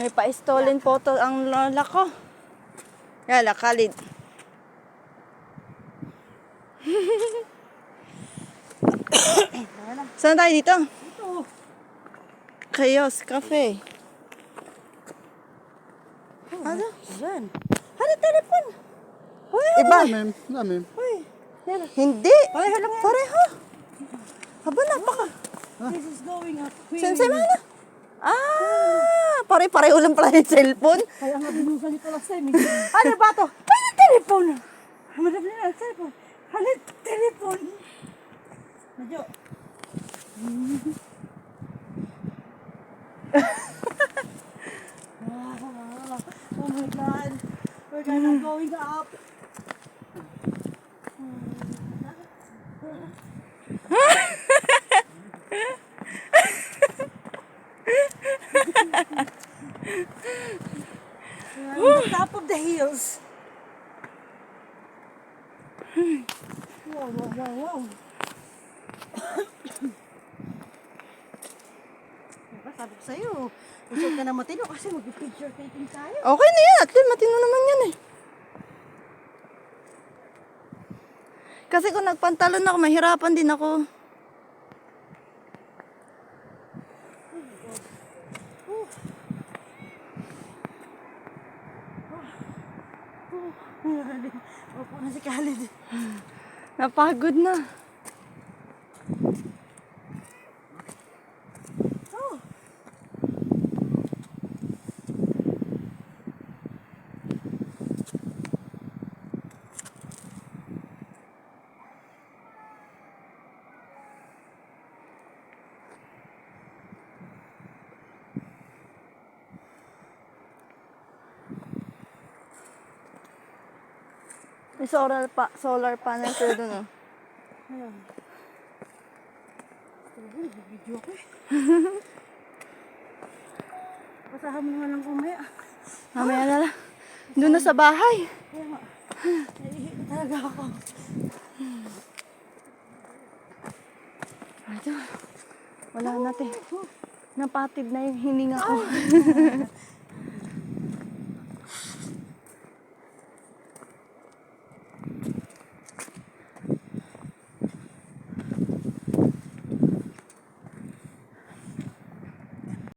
May pa-stolen photo ang lola ko. Yala, Khalid. Saan tayo dito? Ito. Chaos Cafe. Ano? Yan. Ano telepon? Hoy, Iba. Namin. Hoy. Hindi. Pareho lang yan. Pareho. Haba, napaka. This is going up. Sensei mana? Pare-pareho lang pala yung cellphone. Kaya nga binusan ito last time. Ano ba ito? Ano telepon? Madami na telepon. Ano telepon? Medyo. Oh my God. We're gonna going up. We're on the top of the hills. Wow, wow, wow, wow. Diba, sabi ko sa'yo, usap ka na matino kasi mag-picture taking tayo. Okay na yan. At least matino naman yan eh. Kasi kung nagpantalon ako, mahirapan din ako. Opo na si Khalid. Napagod na. Oh. May solar panel sila dun oh. Ayan. Video ko eh. Basahan mo naman lang kumaya. Mamaya na lang. Doon na sa bahay. Kaya nga. Naihi na talaga ako. Ito. Wala natin. Napatid na yung hininga ko.